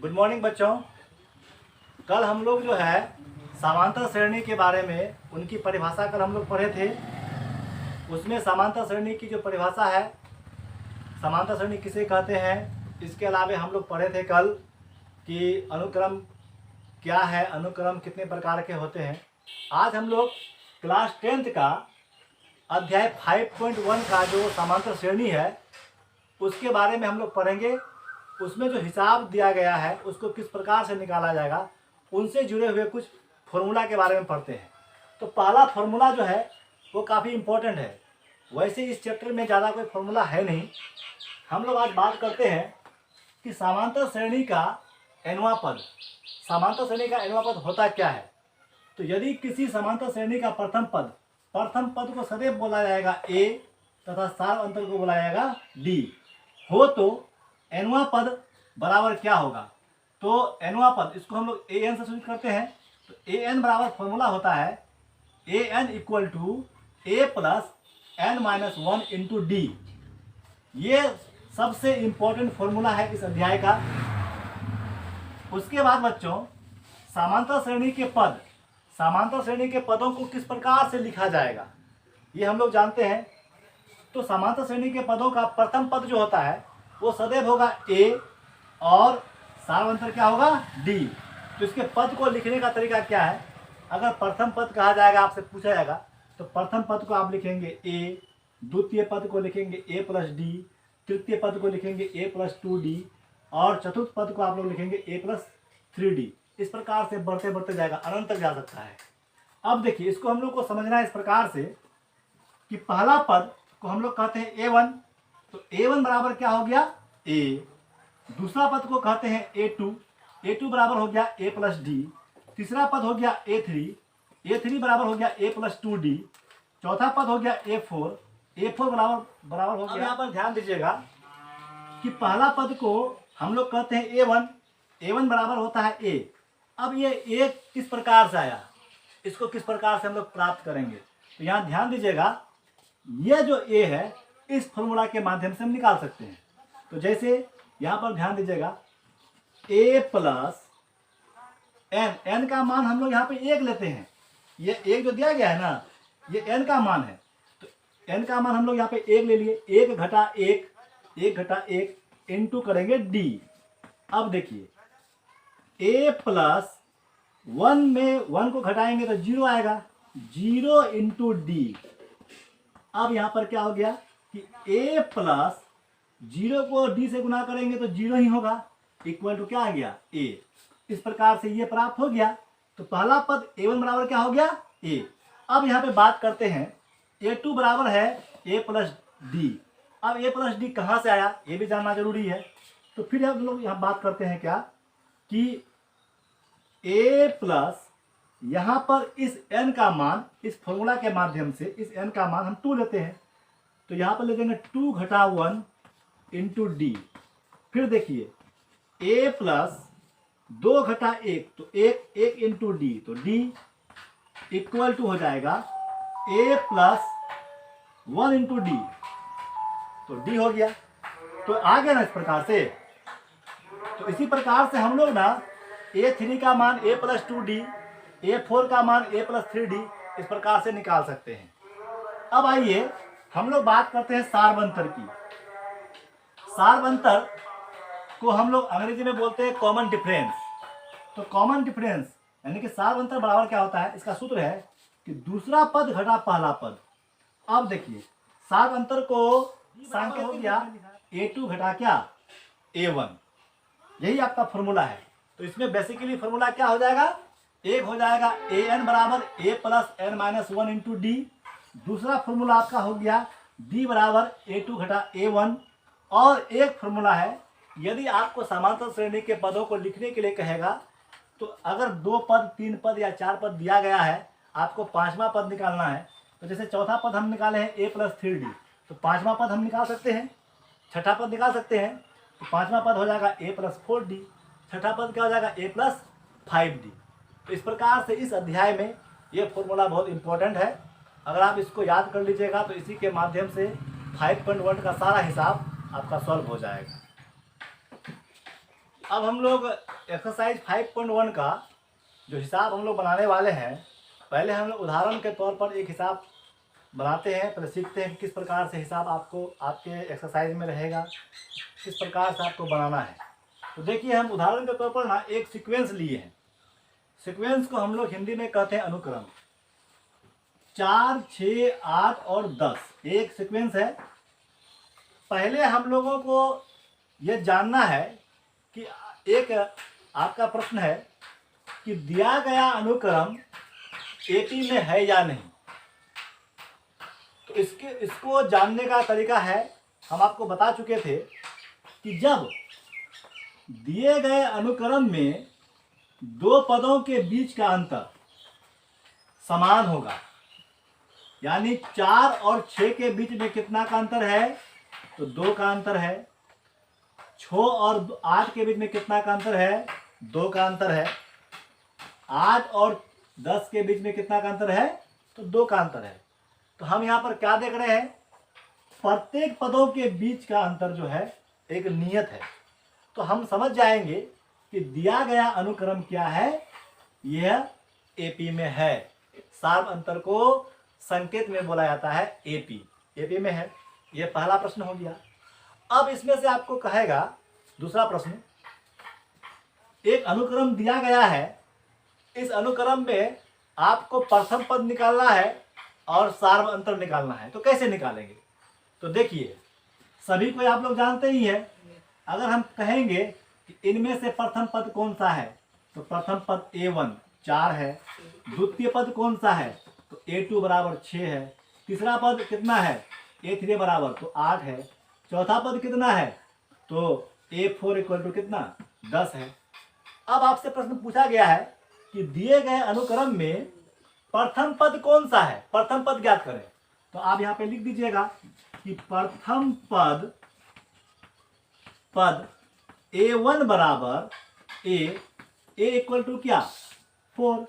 Good morning बच्चों। कल हम लोग जो है समांतर श्रेणी के बारे में उनकी परिभाषा कल हम लोग पढ़े थे। उसमें समांतर श्रेणी की जो परिभाषा है, समांतर श्रेणी किसे कहते हैं, इसके अलावा हम लोग पढ़े थे कल कि अनुक्रम क्या है, अनुक्रम कितने प्रकार के होते हैं। आज हम लोग क्लास 10th का अध्याय 5.1 का जो समांतर श्रेणी है उसके बारे में हम लोग पढ़ेंगे। उसमें जो हिसाब दिया गया है उसको किस प्रकार से निकाला जाएगा, उनसे जुड़े हुए कुछ फॉर्मूला के बारे में पढ़ते हैं। तो पहला फॉर्मूला जो है वो काफ़ी इम्पोर्टेंट है। वैसे इस चैप्टर में ज़्यादा कोई फॉर्मूला है नहीं। हम लोग आज बात करते हैं कि समांतर श्रेणी का nवां पद, समांतर श्रेणी का nवां पद होता क्या है। तो यदि किसी समांतर श्रेणी का प्रथम पद को सदैव बोला जाएगा a तथा सार अंतर को बोला जाएगा d हो, तो nवां पद बराबर क्या होगा। तो nवां पद, इसको हम लोग an से सूचित करते हैं। तो an बराबर फॉर्मूला होता है an equal to a plus n minus 1 into D. ये सबसे इम्पोर्टेंट फॉर्मूला है इस अध्याय का। उसके बाद बच्चों समांतर श्रेणी के पद, समांतर श्रेणी के पदों को किस प्रकार से लिखा जाएगा ये हम लोग जानते हैं। तो समांतर श्रेणी के पदों का प्रथम पद जो होता है वो सदैव होगा a और सार अंतर क्या होगा d। तो इसके पद को लिखने का तरीका क्या है, अगर प्रथम पद कहा जाएगा, आपसे पूछा जाएगा, तो प्रथम पद को आप लिखेंगे a, द्वितीय पद को लिखेंगे a प्लस डी, तृतीय पद को लिखेंगे a प्लस 2d और चतुर्थ पद को आप लोग लिखेंगे a प्लस 3d। इस प्रकार से बढ़ते बढ़ते जाएगा, अनंत तक जा सकता है। अब देखिए, इसको हम लोग को समझना है इस प्रकार से कि पहला पद को हम लोग कहते हैं a1। तो a1 बराबर क्या हो गया a। दूसरा पद को कहते हैं a2 बराबर हो गया a प्लस डी। तीसरा पद हो गया a3 बराबर हो गया a प्लस 2d। चौथा पद हो गया a4 बराबर हो गया। यहाँ पर ध्यान दीजिएगा कि पहला पद को हम लोग कहते हैं a1 बराबर होता है a। अब ये a किस प्रकार से आया, इसको किस प्रकार से हम लोग प्राप्त करेंगे, तो यहाँ ध्यान दीजिएगा, ये जो a है इस फॉर्मूला के माध्यम से हम निकाल सकते हैं। तो जैसे यहाँ पर ध्यान दीजिएगा, a प्लस n का मान हम लोग यहाँ पे 1 लेते हैं। ये 1 जो दिया गया है ना, ये n का मान है। तो n का मान हम लोग यहाँ पे 1 ले लिए, 1 घटा 1 इंटू करेंगे d। अब देखिए a प्लस 1 में 1 को घटाएंगे तो 0 आएगा, 0 इंटू डी। अब यहाँ पर क्या हो गया कि a प्लस 0 को d से गुना करेंगे तो 0 ही होगा, इक्वल टू क्या आ गया a। इस प्रकार से ये प्राप्त हो गया। तो पहला पद a1 बराबर क्या हो गया a। अब यहाँ पे बात करते हैं a2 बराबर है a प्लस डी। अब a प्लस डी कहाँ से आया ये भी जानना जरूरी है। तो फिर हम लोग यहाँ बात करते हैं क्या कि a प्लस यहाँ पर इस n का मान, इस फॉर्मूला के माध्यम से इस n का मान हम 2 लेते हैं। तो यहाँ पर ले देंगे 2 घटा 1 इंटू डी। फिर देखिए a प्लस 2 घटा 1, तो 1 इंटू डी, तो d इक्वल टू हो जाएगा a प्लस 1 इंटू डी, तो d हो गया। तो आ गया ना इस प्रकार से। तो इसी प्रकार से हम लोग ना a3 का मान a प्लस 2d, a4 का मान a प्लस 3d इस प्रकार से निकाल सकते हैं। अब आइए हम लोग बात करते हैं सारवंतर की। सारवंतर को हम लोग अंग्रेजी में बोलते हैं कॉमन डिफरेंस। तो कॉमन डिफरेंस यानी कि सारवंतर बराबर क्या होता है, इसका सूत्र है कि दूसरा पद घटा पहला पद। अब देखिए सारवंतर को सांकेत हो गया a2 घटा क्या a1, यही आपका फॉर्मूला है। तो इसमें बेसिकली फॉर्मूला क्या हो जाएगा, एक हो जाएगा an बराबर a plus n minus 1 into D. दूसरा फॉर्मूला आपका हो गया d बराबर a2 घटा a1। और एक फॉर्मूला है, यदि आपको समांतर श्रेणी के पदों को लिखने के लिए कहेगा तो अगर 2 पद 3 पद या 4 पद दिया गया है, आपको 5वां पद निकालना है। तो जैसे चौथा पद हम निकाले हैं a प्लस 3d, तो 5वां पद हम निकाल सकते हैं, छठा पद निकाल सकते हैं। तो 5वां पद हो जाएगा a प्लस 4d, छठा पद क्या हो जाएगा a प्लस 5d। तो इस प्रकार से इस अध्याय में ये फॉर्मूला बहुत इंपॉर्टेंट है। अगर आप इसको याद कर लीजिएगा तो इसी के माध्यम से 5.1 का सारा हिसाब आपका सॉल्व हो जाएगा। अब हम लोग एक्सरसाइज 5.1 का जो हिसाब हम लोग बनाने वाले हैं, पहले हम लोग उदाहरण के तौर पर एक हिसाब बनाते हैं, पहले सीखते हैं कि किस प्रकार से हिसाब आपको आपके एक्सरसाइज में रहेगा, किस प्रकार से आपको बनाना है। तो देखिए, हम उदाहरण के तौर पर ना एक सीक्वेंस लिए हैं। सीक्वेंस को हम लोग हिंदी में कहते हैं अनुक्रम। 4, 6, 8 और 10 एक सीक्वेंस है। पहले हम लोगों को ये जानना है कि एक आपका प्रश्न है कि दिया गया अनुक्रम एपी में है या नहीं। तो इसको जानने का तरीका है, हम आपको बता चुके थे कि जब दिए गए अनुक्रम में दो पदों के बीच का अंतर समान होगा, यानी 4 और 6 के बीच में कितना का अंतर है, तो 2 का अंतर है। 6 और 8 के बीच में कितना का अंतर है, 2 का अंतर है। 8 और 10 के बीच में कितना का अंतर है, तो 2 का अंतर है। तो हम यहाँ पर क्या देख रहे हैं, प्रत्येक पदों के बीच का अंतर जो है एक नियत है। तो हम समझ जाएंगे कि दिया गया अनुक्रम क्या है, यह एपी में है। सार्व अंतर को संकेत में बोला जाता है एपी, एपी में है। यह पहला प्रश्न हो गया। अब इसमें से आपको कहेगा दूसरा प्रश्न, एक अनुक्रम दिया गया है, इस अनुक्रम में आपको प्रथम पद निकालना है और सार्व अंतर निकालना है। तो कैसे निकालेंगे? तो देखिए, सभी को आप लोग जानते ही हैं। अगर हम कहेंगे कि इनमें से प्रथम पद कौन सा है, तो प्रथम पद A1 4 है। द्वितीय पद कौन सा है, तो A2 बराबर 6 है। तीसरा पद कितना है, A3 बराबर तो 8 है। चौथा पद कितना है, तो A4 इक्वल टू कितना, 10 है। अब आपसे प्रश्न पूछा गया है कि दिए गए अनुक्रम में प्रथम पद कौन सा है, प्रथम पद ज्ञात करें। तो आप यहाँ पे लिख दीजिएगा कि प्रथम पद A1 बराबर A इक्वल टू क्या, 4।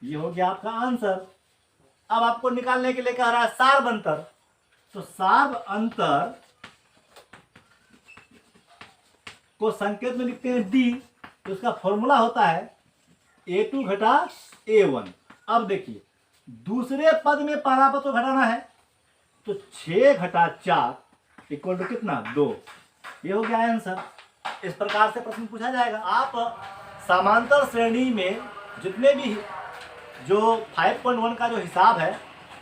ये हो गया आपका आंसर। अब आपको निकालने के लिए कह रहा है सार्व अंतर। तो सार्व अंतर को संकेत में लिखते हैं D। तो उसका फॉर्मूला होता है A2 घटा A1। अब देखिए, दूसरे पद में पहला पद तो घटाना है, तो 6 घटा 4 इक्वल टू कितना, 2। ये हो गया आंसर। इस प्रकार से प्रश्न पूछा जाएगा। आप समांतर श्रेणी में जितने भी जो 5.1 का जो हिसाब है,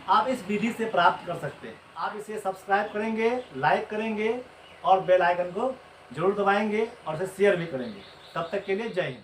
आप इस विधि से प्राप्त कर सकते हैं। आप इसे सब्सक्राइब करेंगे, लाइक करेंगे और बेल आइकन को जरूर दबाएंगे और इसे शेयर भी करेंगे। तब तक के लिए जय हिंद।